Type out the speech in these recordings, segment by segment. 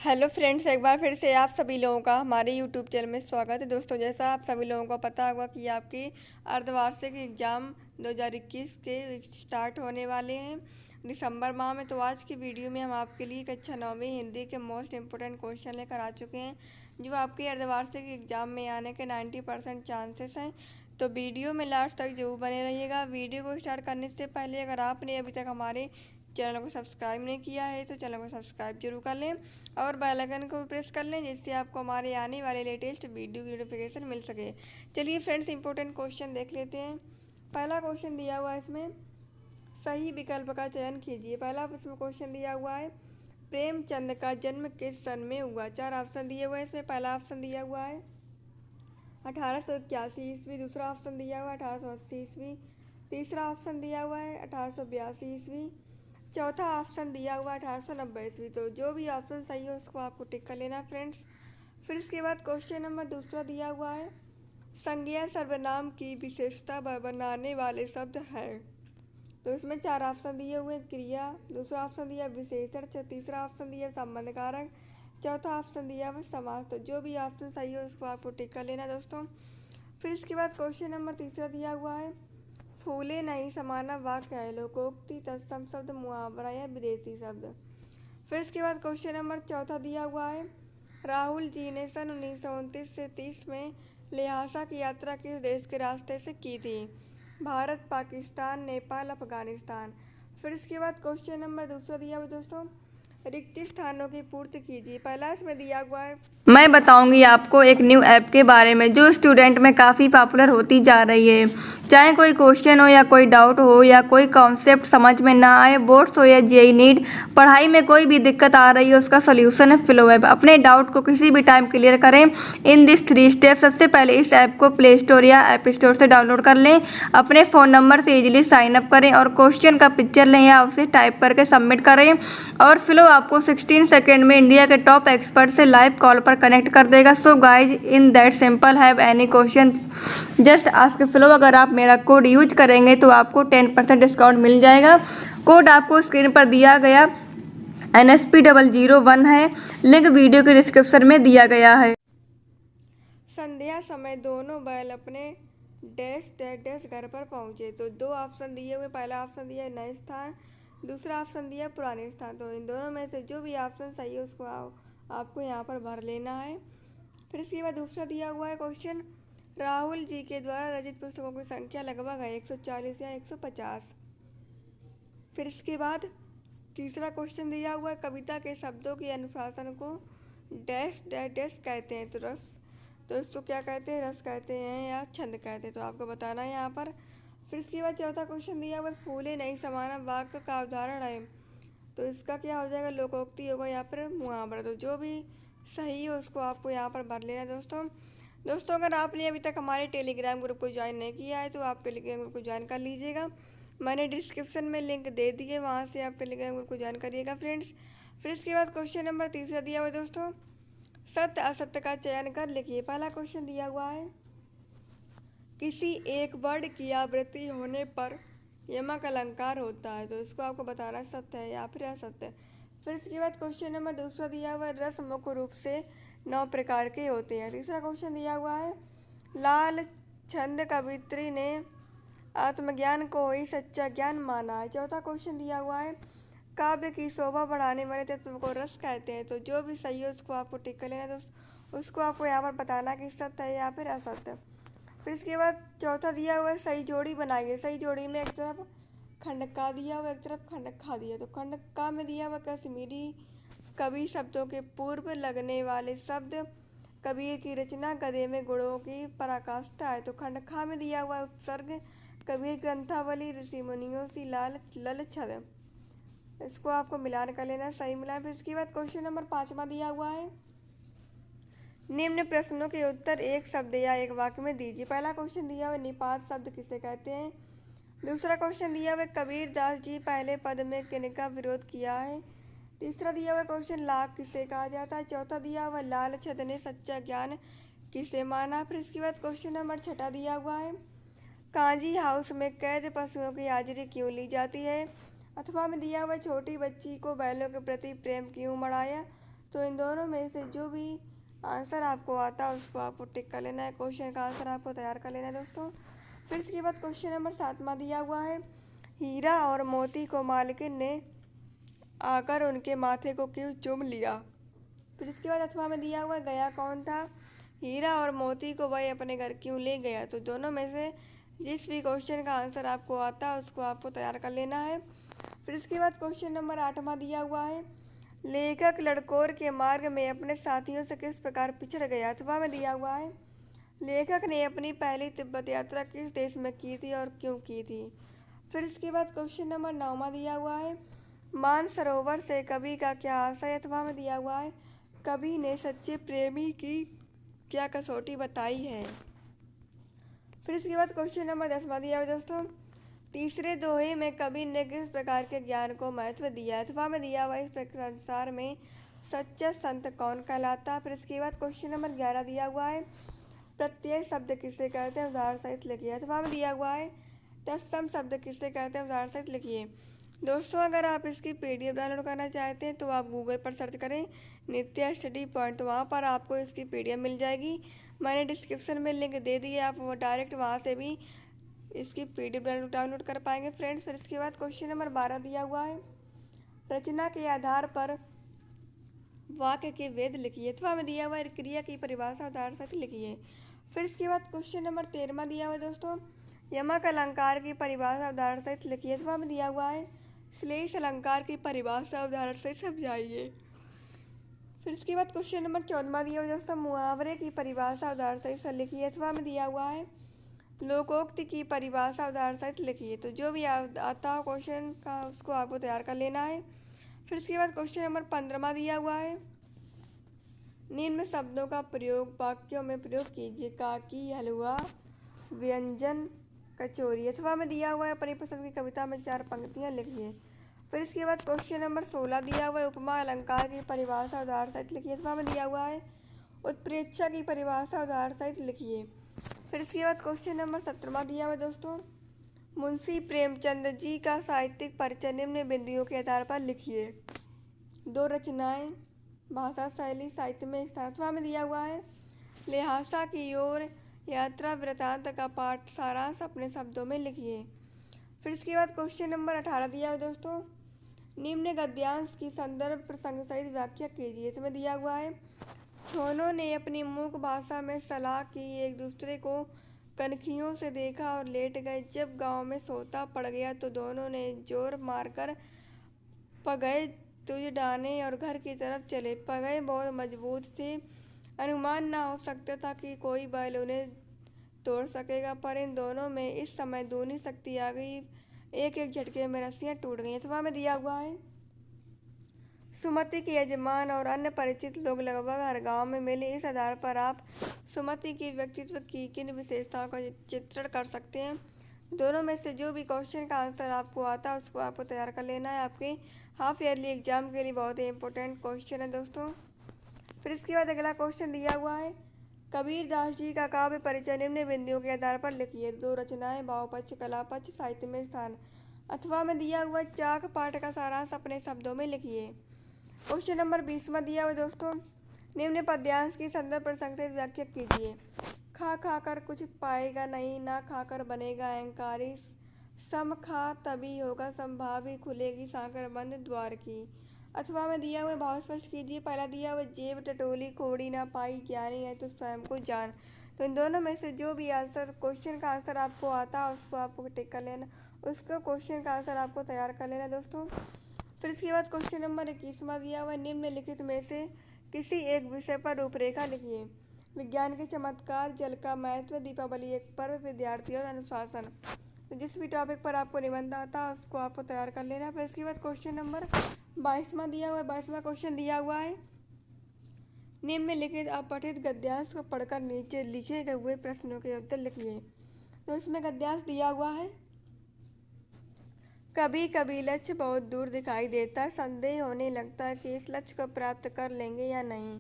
Hello friends, एक बार फिर से आप सभी लोगों का हमारे यूट्यूब चैनल में स्वागत है। दोस्तों, जैसा आप सभी लोगों को पता होगा कि आपके अर्धवार्षिक एग्ज़ाम 2021 के स्टार्ट होने वाले हैं दिसंबर माह में। तो आज की वीडियो में हम आपके लिए कक्षा 9वीं हिंदी के मोस्ट इम्पोर्टेंट क्वेश्चन लेकर आ चुके हैं जो आपके अर्धवार्षिक एग्ज़ाम में आने के 90% चांसेस हैं। तो वीडियो में लास्ट तक जरूर बने रहिएगा। वीडियो को स्टार्ट करने से पहले अगर आपने अभी तक हमारे चैनल को सब्सक्राइब नहीं किया है तो चैनल को सब्सक्राइब जरूर कर लें और बेल आइकन को प्रेस कर लें जिससे आपको हमारे आने वाले लेटेस्ट वीडियो की नोटिफिकेशन मिल सके। चलिए फ्रेंड्स, इंपॉर्टेंट क्वेश्चन देख लेते हैं। पहला क्वेश्चन दिया हुआ है, इसमें सही विकल्प का चयन कीजिए। पहला इसमें क्वेश्चन दिया हुआ है, प्रेमचंद का जन्म किस सन में हुआ। 4 ऑप्शन दिए हुए हैं। इसमें पहला ऑप्शन दिया हुआ है 1881 ईस्वी, दूसरा ऑप्शन दिया हुआ है 1880 ईस्वी, तीसरा ऑप्शन दिया हुआ है 1882 ईस्वी, चौथा ऑप्शन दिया हुआ है 1890 ईस्वी। तो जो भी ऑप्शन सही हो उसको आपको टिक कर लेना फ्रेंड्स। फिर इसके बाद क्वेश्चन नंबर दूसरा दिया हुआ है, संज्ञा सर्वनाम की विशेषता बनाने वाले शब्द है। तो इसमें 4 ऑप्शन दिए हुए हैं, क्रिया, दूसरा ऑप्शन दिया विशेषण, तीसरा ऑप्शन दिया संबंध कारक, चौथा ऑप्शन दिया हुआ समास। तो जो भी ऑप्शन सही हो उसको आपको टिक कर लेना दोस्तों। फिर इसके बाद क्वेश्चन नंबर तीसरा दिया हुआ है, फूले नहीं समाना वाक्य है, लोकोक्ति, तत्सम शब्द, मुहावरा या विदेशी शब्द। फिर इसके बाद क्वेश्चन नंबर चौथा दिया हुआ है, राहुल जी ने सन 1929 से 30 में ल्हासा की यात्रा किस देश के रास्ते से की थी। भारत, पाकिस्तान, नेपाल, अफगानिस्तान। फिर इसके बाद क्वेश्चन नंबर दूसरा दिया हुआ दोस्तों, रिक्त स्थानों की पूर्ति कीजिए। पहला इसमें दिया हुआ है, मैं बताऊंगी आपको एक न्यू ऐप के बारे में जो स्टूडेंट में काफ़ी पॉपुलर होती जा रही है। चाहे कोई क्वेश्चन हो या कोई डाउट हो या कोई कॉन्सेप्ट समझ में ना आए, बोर्ड्स हो या जेई नीट, पढ़ाई में कोई भी दिक्कत आ रही है उसका सोल्यूशन है फ्लो ऐप। अपने डाउट को किसी भी टाइम क्लियर करें इन दिस 3 स्टेप। सबसे पहले इस ऐप को प्ले स्टोर या ऐप स्टोर से डाउनलोड कर लें, अपने फ़ोन नंबर से इजीली साइन अप करें और क्वेश्चन का पिक्चर लें या उसे टाइप करके सबमिट करें और फ्लो आपको 16 सेकेंड में इंडिया के टॉप एक्सपर्ट से लाइव कॉल पर कनेक्ट कर देगा। So guys, in that simple, have any question just ask flow. अगर आप मेरा कोड यूज करेंगे तो आपको 10% डिस्काउंट मिल जाएगा। कोड आपको स्क्रीन पर दिया गया NSP001 है, लिंक वीडियो के डिस्क्रिप्शन में दिया गया है। संध्या समय दोनों बैल अपने डैश डैश डैश घर पर पहुंचे। तो 2 ऑप्शन दिए हुए, पहला ऑप्शन दिया नए स्थान, दूसरा ऑप्शन दिया पुराने स्थान। तो इन दोनों में से जो भी ऑप्शन सही है उसको आपको यहाँ पर भर लेना है। फिर इसके बाद दूसरा दिया हुआ है क्वेश्चन, राहुल जी के द्वारा रचित पुस्तकों की संख्या लगभग है 140 या 150। फिर इसके बाद तीसरा क्वेश्चन दिया हुआ है, कविता के शब्दों के अनुशासन को डैश डैश डैश कहते हैं। तो रस, तो इसको क्या कहते हैं, रस कहते हैं या छंद कहते हैं। तो आपको बताना है यहाँ पर। फिर इसके बाद चौथा क्वेश्चन दिया हुआ है, फूले नहीं समाना वाक्य का उदाहरण है। तो इसका क्या हो जाएगा, लोकोक्ति होगा या फिर मुहावरा। तो जो भी सही हो उसको आपको यहाँ पर भर लेना दोस्तों। अगर आपने अभी तक हमारे टेलीग्राम ग्रुप को ज्वाइन नहीं किया है तो आप टेलीग्राम ग्रुप को ज्वाइन कर लीजिएगा। मैंने डिस्क्रिप्शन में लिंक दे दिए, वहाँ से आप टेलीग्राम ग्रुप को ज्वाइन करिएगा फ्रेंड्स। फिर इसके बाद क्वेश्चन नंबर तीसरा दिया हुआ है दोस्तों, सत्य असत्य का चयन कर लिखिए। पहला क्वेश्चन दिया हुआ है, किसी एक वर्ड की आवृत्ति होने पर यमक अलंकार होता है। तो इसको आपको बताना सत्य है या फिर असत्य। फिर इसके बाद क्वेश्चन नंबर दूसरा दिया हुआ है, रस मुख्य रूप से 9 प्रकार के होते हैं। तीसरा क्वेश्चन दिया हुआ है, लाल छंद कवित्री ने आत्मज्ञान को ही सच्चा ज्ञान माना है। चौथा क्वेश्चन दिया हुआ है, काव्य की शोभा बढ़ाने वाले तत्व को रस कहते हैं। तो जो भी सही हो उसको आपको टिक कर लेना दोस्तों। उसको आपको यहाँ पर बताना कि सत्य है या फिर असत्य। फिर इसके बाद चौथा दिया हुआ है, सही जोड़ी बनाइए। सही जोड़ी में एक तरफ खंडका दिया हुआ, एक तरफ खंडखा दिया। तो खंडका में दिया हुआ कश्मीरी कवि शब्दों के पूर्व लगने वाले शब्द, कबीर की रचना, गधे में गुणों की पराकाष्ठा है। तो खंडखा में दिया हुआ उपसर्ग, कबीर ग्रंथावली, ऋषि मुनियों सी लाल लल छद। इसको आपको मिलान कर लेना, सही मिलान। फिर इसके बाद क्वेश्चन नंबर 5वां दिया हुआ है, निम्न प्रश्नों के उत्तर एक शब्द या एक वाक्य में दीजिए। पहला क्वेश्चन दिया हुआ, निपात शब्द किसे कहते हैं। दूसरा क्वेश्चन दिया हुआ, कबीर दास जी पहले पद में किनका विरोध किया है। तीसरा दिया हुआ क्वेश्चन, लाख किसे कहा जाता है। चौथा दिया हुआ, लाल छद ने सच्चा ज्ञान किसे माना। फिर इसके बाद क्वेश्चन नंबर 6 दिया हुआ है, कांजी हाउस में कैद पशुओं की हाजिरी क्यों ली जाती है। अथवा में दिया हुआ, छोटी बच्ची को बैलों के प्रति प्रेम क्यों बढ़ाया। तो इन दोनों में से जो भी आंसर आपको आता है उसको आपको टिक कर लेना है। क्वेश्चन का आंसर आपको तैयार कर लेना है दोस्तों। फिर इसके बाद क्वेश्चन नंबर 7वां दिया हुआ है, हीरा और मोती को मालकिन ने आकर उनके माथे को क्यों चूम लिया। फिर इसके बाद 8वां में दिया हुआ है, गया कौन था, हीरा और मोती को वह अपने घर क्यों ले गया। तो दोनों में से जिस भी क्वेश्चन का आंसर आपको आता है उसको आपको तैयार कर लेना है। फिर इसके बाद क्वेश्चन नंबर 8वां दिया हुआ है, लेखक लड़कोर के मार्ग में अपने साथियों से किस प्रकार पिछड़ गया। 8वां में दिया हुआ है, लेखक ने अपनी पहली तिब्बत यात्रा किस देश में की थी और क्यों की थी। फिर इसके बाद क्वेश्चन नंबर 9वां दिया हुआ है, मानसरोवर से कवि का क्या आशय। 8वां में दिया हुआ है, कवि ने सच्चे प्रेमी की क्या कसौटी बताई है। फिर इसके बाद क्वेश्चन नंबर 10वां दिया हुआ दोस्तों, तीसरे दोहे में कवि ने किस प्रकार के ज्ञान को महत्व दिया। 8वां में दिया हुआ, इस संसार में सच्चा संत कौन कहलाता। फिर इसके बाद क्वेश्चन नंबर 11 दिया हुआ है, प्रत्यय शब्द किसे कहते हैं, उदाहरण सहित लिखिए। 8वां में दिया हुआ है, तत्सम शब्द किसे कहते हैं, उदाहरण सहित लिखिए। दोस्तों अगर आप इसकी PDF डाउनलोड करना चाहते हैं तो आप गूगल पर सर्च करें नित्या स्टडी पॉइंट, तो वहाँ पर आपको इसकी PDF मिल जाएगी। मैंने डिस्क्रिप्शन में लिंक दे दी है, आप वो डायरेक्ट वहाँ से भी इसकी PDF डाउनलोड कर पाएंगे फ्रेंड्स। फिर इसके बाद क्वेश्चन नंबर 12 दिया हुआ है, रचना के आधार पर वाक्य के वेद लिखिए। 8वां में दिया हुआ है, क्रिया की परिभाषा उदाहरण सहित लिखिए। फिर इसके बाद क्वेश्चन नंबर 13वां दिया हुआ है दोस्तों, यमक अलंकार की परिभाषा उदाहरण सहित लिखिए। 8वां में दिया हुआ है, श्लेष अलंकार की परिभाषा उदाहरण सहित समझाइए। फिर इसके बाद क्वेश्चन नंबर 14वां दिया हुआ है दोस्तों, मुहावरे की परिभाषा उदाहरण सहित लिखिए। 8वां में दिया हुआ है, लोकोक्ति की परिभाषा उदाहरण सहित लिखिए। तो जो भी आता हो क्वेश्चन का उसको आपको तैयार कर लेना है। फिर इसके बाद क्वेश्चन नंबर 15वां दिया हुआ है, निम्न शब्दों का प्रयोग वाक्यों में प्रयोग कीजिए, काकी, हलवा, व्यंजन, कचौरी। 8वां में दिया हुआ है, अपनी पसंद की कविता में 4 पंक्तियां लिखिए। फिर इसके बाद क्वेश्चन नंबर 16 दिया हुआ है, उपमा अलंकार की परिभाषा उदाहरण सहित लिखिए। 8वां में दिया हुआ है, उत्प्रेक्षा की परिभाषा उदाहरण सहित लिखिए। फिर इसके बाद क्वेश्चन नंबर 17वां दिया हुआ है दोस्तों, मुंशी प्रेमचंद जी का साहित्यिक परिचय निम्न बिंदुओं के आधार पर लिखिए। 2 रचनाएं, भाषा शैली, साहित्य में स्थान। 8वां में दिया हुआ है, ल्हासा की ओर यात्रा वृतांत का पाठ सारांश अपने शब्दों में लिखिए। फिर इसके बाद क्वेश्चन नंबर 18 दिया हुआ दोस्तों, निम्न गद्यांश की संदर्भ प्रसंग सहित व्याख्या कीजिए। इसमें दिया हुआ है, छोनों ने अपनी मूक भाषा में सलाह की, एक दूसरे को कनखियों से देखा और लेट गए। जब गांव में सोता पड़ गया तो दोनों ने जोर मारकर पगए तुझ डाने और घर की तरफ चले। पगए बहुत मजबूत थे, अनुमान ना हो सकता था कि कोई बैल उन्हें तोड़ सकेगा, पर इन दोनों में इस समय दूनी शक्ति आ गई, एक एक झटके में रस्सियां टूट गई। 8वां में दिया हुआ है, सुमति के यजमान और अन्य परिचित लोग लगभग हर गांव में मिले। इस आधार पर आप सुमति की व्यक्तित्व की किन विशेषताओं का चित्रण कर सकते हैं। दोनों में से जो भी क्वेश्चन का आंसर आपको आता है उसको आपको तैयार कर लेना है, आपके हाफ ईयरली एग्जाम के लिए बहुत ही इंपॉर्टेंट क्वेश्चन है दोस्तों। फिर इसके बाद अगला क्वेश्चन दिया हुआ है, कबीर दास जी का काव्य परिचय निम्न बिंदुओं के आधार पर लिखिए। 2 रचनाएं, भाव पक्ष, कला पक्ष, साहित्य में स्थान। 8वां में दिया हुआ चाक पाठ का सारांश अपने शब्दों में लिखिए। क्वेश्चन नंबर 20वां दिया हुआ दोस्तों, निम्न पद्यांश की संदर्भ प्रसंग से व्याख्या कीजिए। खा खा कर कुछ पाएगा नहीं, ना खाकर बनेगा अहंकारी, सम खा तभी होगा संभावी, खुलेगी साकर बंद द्वार की। 8वां में दिया हुआ भाव स्पष्ट कीजिए। पहला दिया हुआ, जेब टटोली खोड़ी ना पाई, ज्ञानी है तो स्वयं को जान। तो इन दोनों में से जो भी आंसर क्वेश्चन का आंसर आपको आता है उसको आपको टिक कर लेना, उसको क्वेश्चन का आंसर आपको तैयार कर लेना दोस्तों। फिर इसके बाद क्वेश्चन नंबर 21वां दिया हुआ, निम्नलिखित में से किसी एक विषय पर रूपरेखा लिखिए। विज्ञान के चमत्कार, जल का महत्व, दीपावली एक पर्व, विद्यार्थी और अनुशासन। तो जिस भी टॉपिक पर आपको निबंध आता है उसको आपको तैयार कर लेना। फिर इसके बाद क्वेश्चन नंबर 22वां दिया हुआ है। 22वां क्वेश्चन दिया हुआ है, निम्नलिखित अपठित गद्यांश को पढ़कर नीचे लिखे गए हुए प्रश्नों के उत्तर लिखिए। तो इसमें गद्यांश दिया हुआ है, कभी कभी लक्ष्य बहुत दूर दिखाई देता है, संदेह होने लगता है कि इस लक्ष्य को प्राप्त कर लेंगे या नहीं।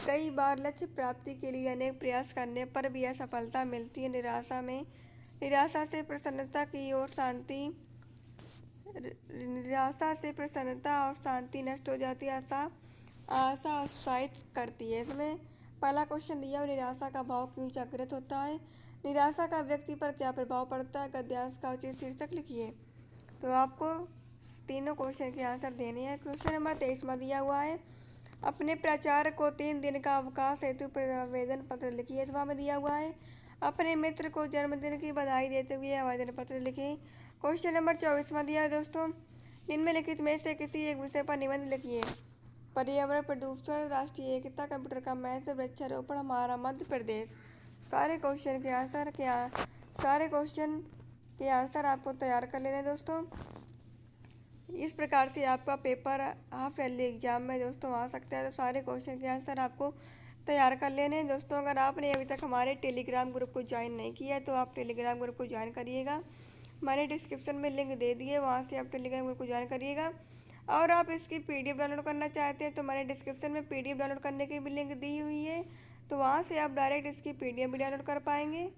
कई बार लक्ष्य प्राप्ति के लिए अनेक प्रयास करने पर भी असफलता मिलती है। निराशा से प्रसन्नता की ओर शांति निराशा से प्रसन्नता और शांति नष्ट हो जाती है। आशा आशा उत्साहित करती है। इसमें पहला क्वेश्चन दिया हुआ, निराशा का भाव क्यों जागृत होता है? निराशा का व्यक्ति पर क्या प्रभाव पड़ता है? गद्यांश का उचित शीर्षक लिखिए। तो आपको तीनों क्वेश्चन के आंसर देने हैं। क्वेश्चन नंबर 23 में दिया हुआ है, अपने प्राचार्य को 3 दिन का अवकाश हेतु आवेदन पत्र लिखिए। अथवा में दिया हुआ है, अपने मित्र को जन्मदिन की बधाई देते हुए आवेदन पत्र लिखें। क्वेश्चन नंबर 24 में दिया है दोस्तों, निम्नलिखित में से किसी एक विषय पर निबंध लिखिए। पर्यावरण प्रदूषण, राष्ट्रीय एकता, कंप्यूटर का महत्व, वृक्षारोपण, हमारा मध्य प्रदेश। सारे क्वेश्चन के आंसर आपको तैयार कर लेने दोस्तों। इस प्रकार से आपका पेपर हाफ ईयरली एग्जाम में दोस्तों आ सकता है। तो सारे क्वेश्चन के आंसर आपको तैयार कर लेने हैं दोस्तों। अगर आपने अभी तक हमारे टेलीग्राम ग्रुप को ज्वाइन नहीं किया है तो आप टेलीग्राम ग्रुप को ज्वाइन करिएगा। मैंने डिस्क्रिप्शन में लिंक दे दिए, वहाँ से आप टेलीग्राम ग्रुप को ज्वाइन करिएगा। और आप इसकी PDF डाउनलोड करना चाहते हैं तो मैंने डिस्क्रिप्शन में PDF डाउनलोड करने की भी लिंक दी हुई है, तो वहाँ से आप डायरेक्ट इसकी PDF भी डाउनलोड कर पाएंगे।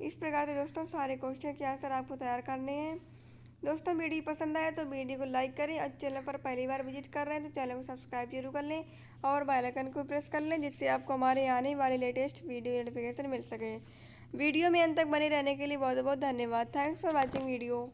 इस प्रकार से दोस्तों सारे क्वेश्चन के आंसर आपको तैयार करने हैं। दोस्तों वीडियो पसंद आए तो वीडियो को लाइक करें, और चैनल पर पहली बार विजिट कर रहे हैं तो चैनल को सब्सक्राइब जरूर कर लें और बेल आइकन को प्रेस कर लें, जिससे आपको हमारे आने वाले लेटेस्ट वीडियो नोटिफिकेशन मिल सके। वीडियो में अंत तक बने रहने के लिए बहुत बहुत धन्यवाद। Thanks for watching video.